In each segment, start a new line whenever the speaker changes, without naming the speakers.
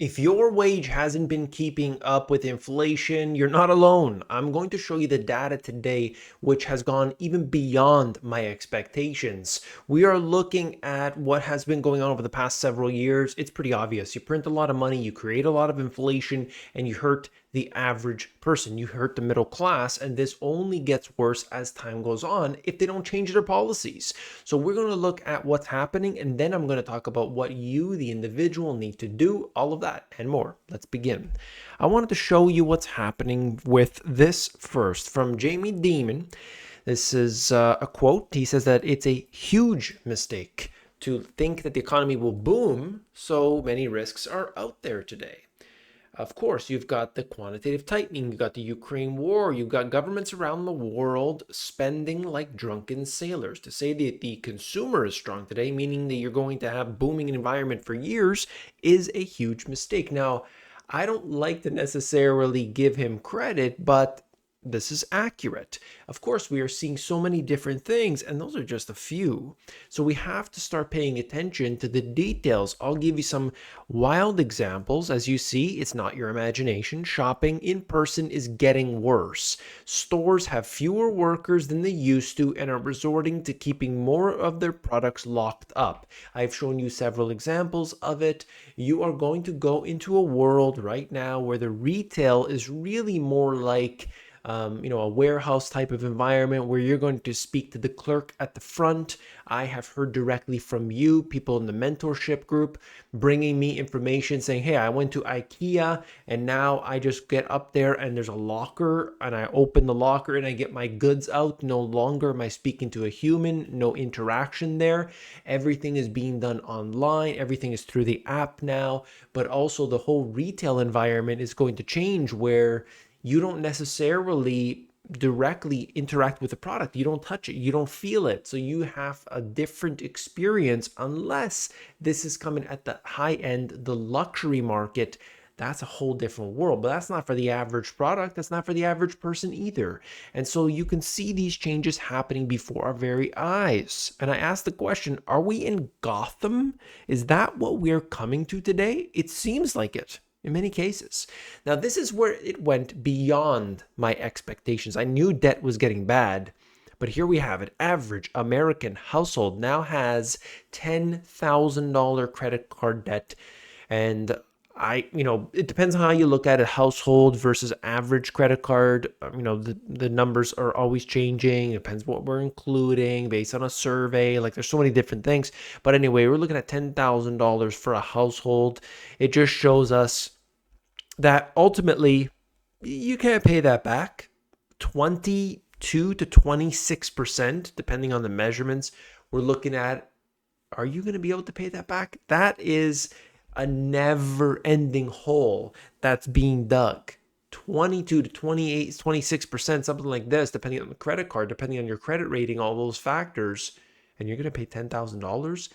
If your wage hasn't been keeping up with inflation, you're not alone. I'm going to show you the data today, which has gone even beyond my expectations. We are looking at what has been going on over the past several years. It's pretty obvious. You print a lot of money, you create a lot of inflation, and you hurt the average person. You hurt the middle class, and this only gets worse as time goes on if they don't change their policies. So we're going to look at what's happening, and then I'm going to talk about what you, the individual, need to do, all of that and more. Let's begin. I wanted to show you what's happening with this first from Jamie Dimon. This is a quote. He says that it's a huge mistake to think that the economy will boom. So many risks are out there today. Of course, you've got the quantitative tightening, you've got the Ukraine war, you've got governments around the world spending like drunken sailors. To say that the consumer is strong today, meaning that you're going to have booming environment for years, is a huge mistake. Now, I don't like to necessarily give him credit, but this is accurate. Of course, we are seeing so many different things, and those are just a few. So we have to start paying attention to the details. I'll give you some wild examples. As you see, it's not your imagination. Shopping in person is getting worse. Stores have fewer workers than they used to and are resorting to keeping more of their products locked up. I've shown you several examples of it. You are going to go into a world right now where the retail is really more like a warehouse type of environment where you're going to speak to the clerk at the front. I have heard directly from you, people in the mentorship group, bringing me information saying, hey, I went to IKEA and now I just get up there and there's a locker and I open the locker and I get my goods out. No longer am I speaking to a human, no interaction there. Everything is being done online. Everything is through the app now, but also the whole retail environment is going to change where you don't necessarily directly interact with the product. You don't touch it. You don't feel it. So you have a different experience unless this is coming at the high end, the luxury market. That's a whole different world, but that's not for the average product. That's not for the average person either. And so you can see these changes happening before our very eyes. And I asked the question, are we in Gotham? Is that what we're coming to today? It seems like it in many cases. Now, this is where it went beyond my expectations. I knew debt was getting bad, but here we have it. Average American household now has $10,000 credit card debt. And it depends on how you look at it, household versus average credit card. The numbers are always changing. It depends what we're including based on a survey. Like there's so many different things. But anyway, we're looking at $10,000 for a household. It just shows us that ultimately you can't pay that back. 22 to 26%, depending on the measurements we're looking at. Are you going to be able to pay that back? That is a never-ending hole that's being dug. 22 to 28, 26%, something like this, depending on the credit card, depending on your credit rating, all those factors, and you're going to pay $10,000.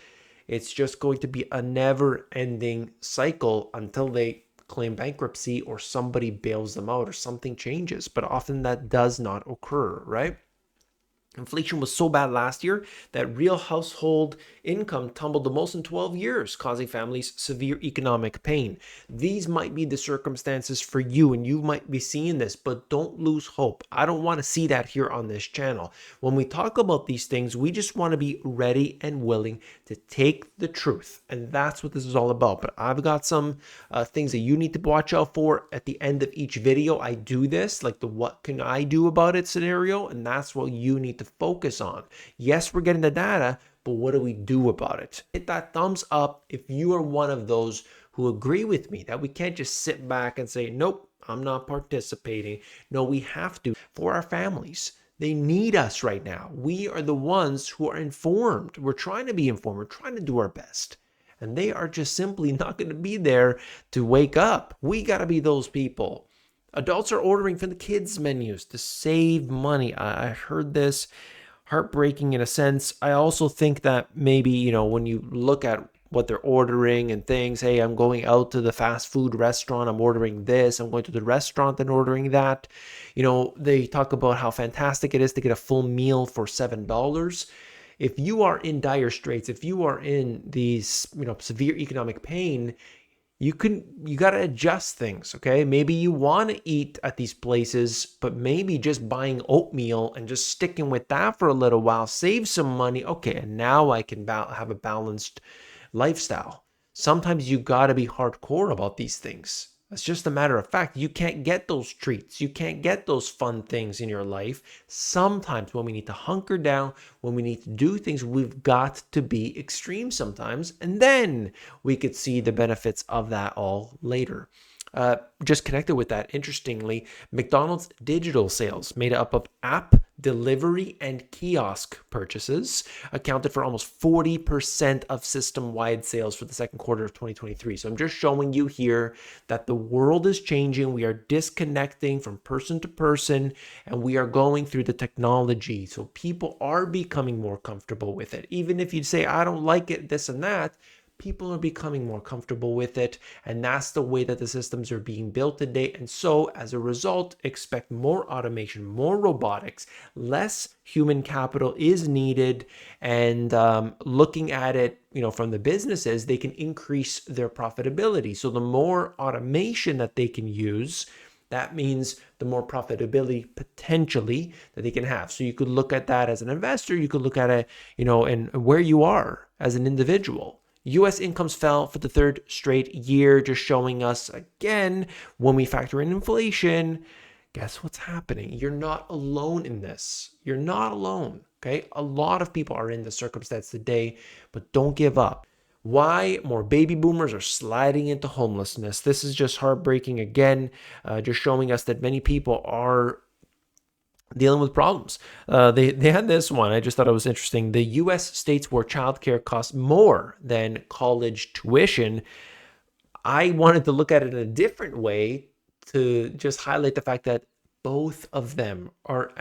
It's just going to be a never-ending cycle until they claim bankruptcy or somebody bails them out or something changes. But often that does not occur, right? Inflation was so bad last year that real household income tumbled the most in 12 years, causing families severe economic pain. These might be the circumstances for you, and you might be seeing this, but don't lose hope. I don't want to see that here on this channel. When we talk about these things, we just want to be ready and willing to take the truth, and that's what this is all about. But I've got some things that you need to watch out for at the end of each video. I do this, like the what can I do about it scenario, and that's what you need to focus on. Yes, we're getting the data, but what do we do about it? Hit that thumbs up if you are one of those who agree with me that we can't just sit back and say, nope, I'm not participating. No, we have to for our families. They need us right now. We are the ones who are informed. We're trying to be informed. We're trying to do our best. And they are just simply not going to be there to wake up. We got to be those people. Adults are ordering from the kids' menus to save money. I heard this, heartbreaking in a sense. I also think that maybe, when you look at what they're ordering and things, hey, I'm going out to the fast food restaurant, I'm ordering this, I'm going to the restaurant and ordering that. They talk about how fantastic it is to get a full meal for $7. If you are in dire straits, if you are in these, severe economic pain, you got to adjust things, okay? Maybe you want to eat at these places, but maybe just buying oatmeal and just sticking with that for a little while, save some money. Okay, and now I can have a balanced lifestyle. Sometimes you got to be hardcore about these things. It's just a matter of fact. You can't get those treats. You can't get those fun things in your life. Sometimes when we need to hunker down, when we need to do things, we've got to be extreme sometimes. And then we could see the benefits of that all later. Just connected with that, interestingly, McDonald's digital sales, made up of app, delivery, and kiosk purchases, accounted for almost 40% of system-wide sales for the second quarter of 2023. So I'm just showing you here that the world is changing. We are disconnecting from person to person, and we are going through the technology. So people are becoming more comfortable with it. Even if you say, I don't like it, this and that, people are becoming more comfortable with it, and that's the way that the systems are being built today. And so as a result, expect more automation, more robotics, less human capital is needed. And looking at it, from the businesses, they can increase their profitability. So the more automation that they can use, that means the more profitability potentially that they can have. So you could look at that as an investor. You could look at it, and where you are as an individual. U.S. incomes fell for the third straight year, just showing us again, when we factor in inflation, guess what's happening? You're not alone in this. You're not alone, okay? A lot of people are in this circumstance today, but don't give up. Why more baby boomers are sliding into homelessness? This is just heartbreaking again, just showing us that many people are dealing with problems. They had this one. I just thought it was interesting. The U.S. states where childcare costs more than college tuition. I wanted to look at it in a different way to just highlight the fact that both of them are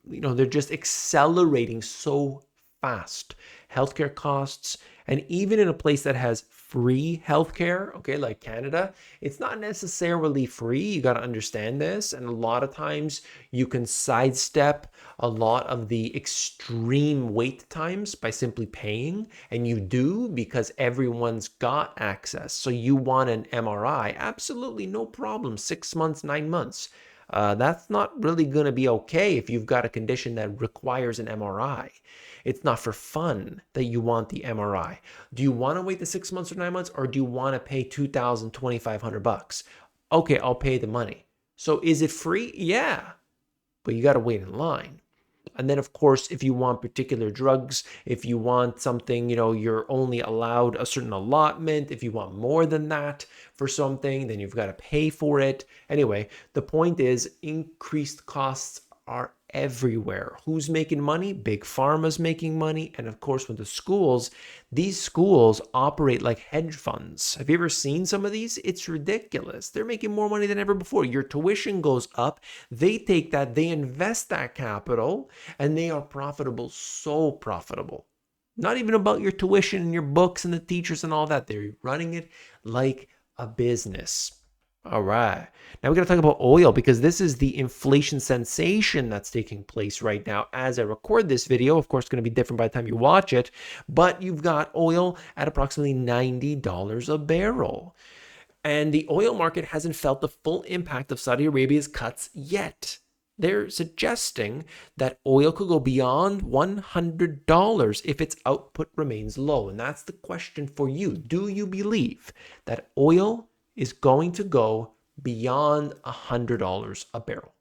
they're just accelerating so fast. Healthcare costs, and even in a place that has free healthcare, okay, like Canada, it's not necessarily free. You got to understand this. And a lot of times you can sidestep a lot of the extreme wait times by simply paying. And you do because everyone's got access. So you want an MRI, absolutely no problem. 6 months, 9 months. That's not really going to be okay if you've got a condition that requires an MRI. It's not for fun that you want the MRI. Do you want to wait the 6 months or 9 months, or do you want to pay $2,000, $2,500? Okay, I'll pay the money. So is it free? Yeah, but you got to wait in line. And then, of course, if you want particular drugs, if you want something, you're only allowed a certain allotment. If you want more than that for something, then you've got to pay for it. Anyway, the point is increased costs are everywhere. Who's making money? Big Pharma's making money. And of course, with these schools operate like hedge funds. Have you ever seen some of these? It's ridiculous. They're making more money than ever before. Your tuition goes up. They take that, they invest that capital, and they are profitable, so profitable. Not even about your tuition and your books and the teachers and all that. They're running it like a business. All right. Now we're going to talk about oil, because this is the inflation sensation that's taking place right now as I record this video. Of course, it's going to be different by the time you watch it, but you've got oil at approximately $90 a barrel. And the oil market hasn't felt the full impact of Saudi Arabia's cuts yet. They're suggesting that oil could go beyond $100 if its output remains low. And that's the question for you. Do you believe that oil is going to go beyond $100 a barrel?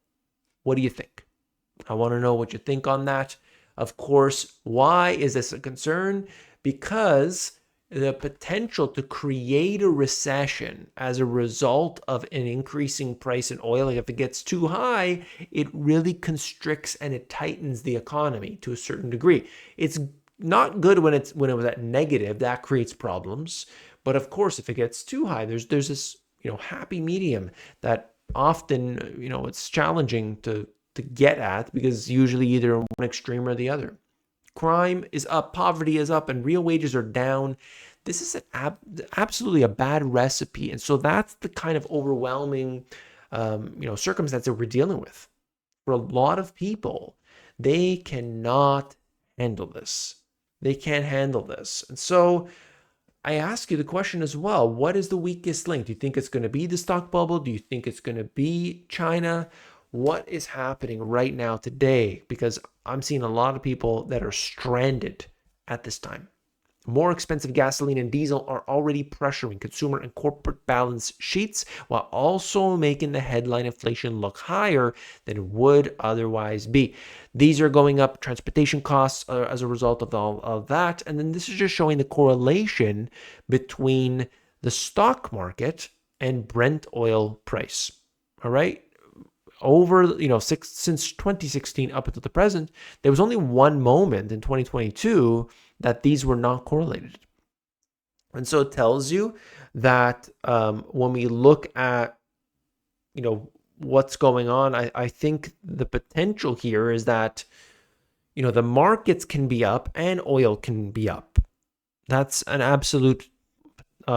What do you think? I want to know what you think on that. Of course, why is this a concern? Because the potential to create a recession as a result of an increasing price in oil, like if it gets too high, it really constricts and it tightens the economy to a certain degree. It's not good when it was at negative. That creates problems. But of course, if it gets too high, there's this happy medium that often it's challenging to get at, because usually either one extreme or the other. Crime is up, poverty is up, and real wages are down. This is absolutely a bad recipe, and so that's the kind of overwhelming circumstance that we're dealing with. For a lot of people, they cannot handle this. They can't handle this, and so I ask you the question as well, what is the weakest link? Do you think it's going to be the stock bubble? Do you think it's going to be China? What is happening right now today? Because I'm seeing a lot of people that are stranded at this time. More expensive gasoline and diesel are already pressuring consumer and corporate balance sheets while also making the headline inflation look higher than it would otherwise be. These are going up, transportation costs as a result of all of that. And then this is just showing the correlation between the stock market and Brent oil price. All right. Over, since 2016 up until the present, there was only one moment in 2022 that these were not correlated. And so it tells you that when we look at, what's going on, I think the potential here is that, the markets can be up and oil can be up. That's an absolute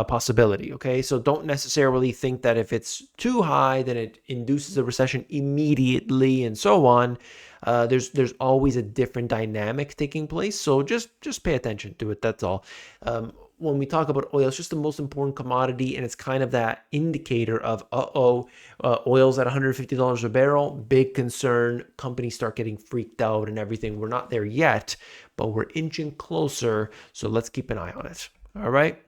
possibility. Okay, so don't necessarily think that if it's too high, then it induces a recession immediately and so on. There's always a different dynamic taking place. So just pay attention to it. That's all. When we talk about oil, it's just the most important commodity, and it's kind of that indicator of oil's at $150 a barrel. Big concern. Companies start getting freaked out and everything. We're not there yet, but we're inching closer. So let's keep an eye on it. All right.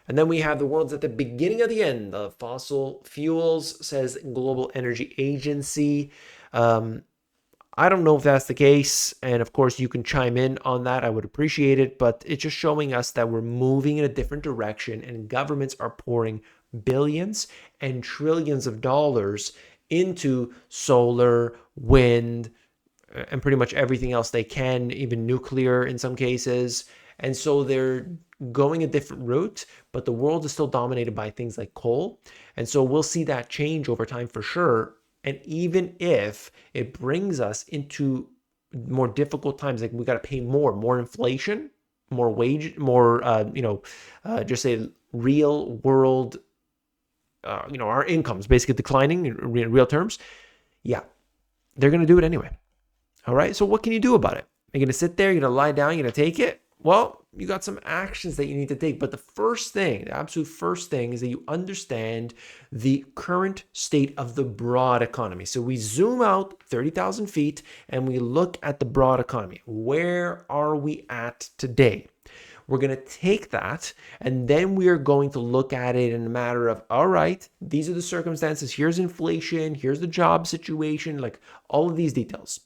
And then we have the world's at the beginning of the end of fossil fuels, says Global Energy Agency. I don't know if that's the case. And of course, you can chime in on that. I would appreciate it. But it's just showing us that we're moving in a different direction, and governments are pouring billions and trillions of dollars into solar, wind, and pretty much everything else they can, even nuclear in some cases. And so they're going a different route, but the world is still dominated by things like coal. And so we'll see that change over time for sure. And even if it brings us into more difficult times, like we got to pay more inflation, more wage, more, just say real world, our incomes basically declining in real terms. Yeah, they're going to do it anyway. All right. So what can you do about it? You're going to sit there, you're going to lie down, you're going to take it. Well, you got some actions that you need to take. But the absolute first thing is that you understand the current state of the broad economy. So we zoom out 30,000 feet and we look at the broad economy. Where are we at today? We're going to take that and then we are going to look at it in a matter of, all right, these are the circumstances. Here's inflation. Here's the job situation, like all of these details.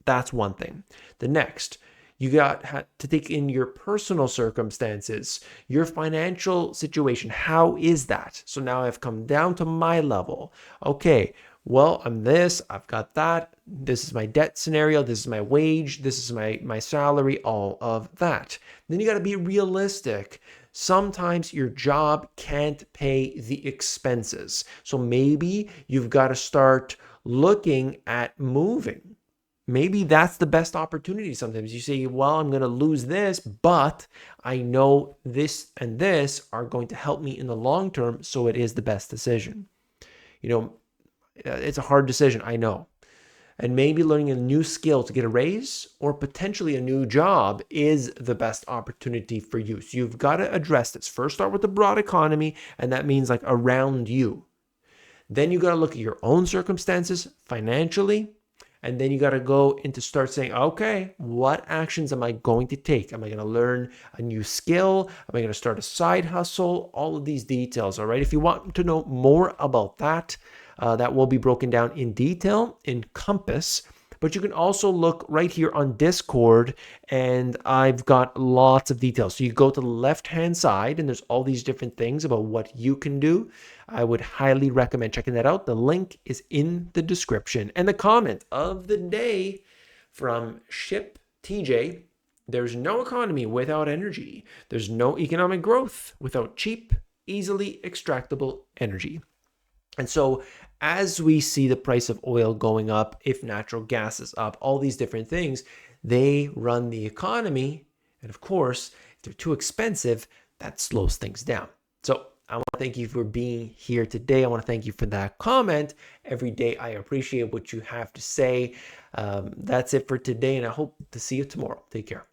That's one thing. The next, you got to take in your personal circumstances, your financial situation. How is that? So now I've come down to my level. Okay, well, I'm this, I've got that. This is my debt scenario. This is my wage. This is my salary, all of that. Then you got to be realistic. Sometimes your job can't pay the expenses. So maybe you've got to start looking at moving. Maybe that's the best opportunity. Sometimes you say, well, I'm going to lose this, but I know this and this are going to help me in the long term. So it is the best decision. It's a hard decision, I know. And maybe learning a new skill to get a raise or potentially a new job is the best opportunity for you. So you've got to address this. First, start with the broad economy, and that means like around you. Then you got to look at your own circumstances financially. And then you got to go into start saying, okay, what actions am I going to take? Am I going to learn a new skill? Am I going to start a side hustle? All of these details, all right? If you want to know more about that, that will be broken down in detail in Compass. But you can also look right here on Discord, and I've got lots of details. So you go to the left-hand side, and there's all these different things about what you can do. I would highly recommend checking that out. The link is in the description. And the comment of the day from Ship TJ, there's no economy without energy. There's no economic growth without cheap, easily extractable energy. And so as we see the price of oil going up, if natural gas is up, all these different things, they run the economy. And of course, if they're too expensive, that slows things down. So I want to thank you for being here today. I want to thank you for that comment. Every day, I appreciate what you have to say. That's it for today, and I hope to see you tomorrow. Take care.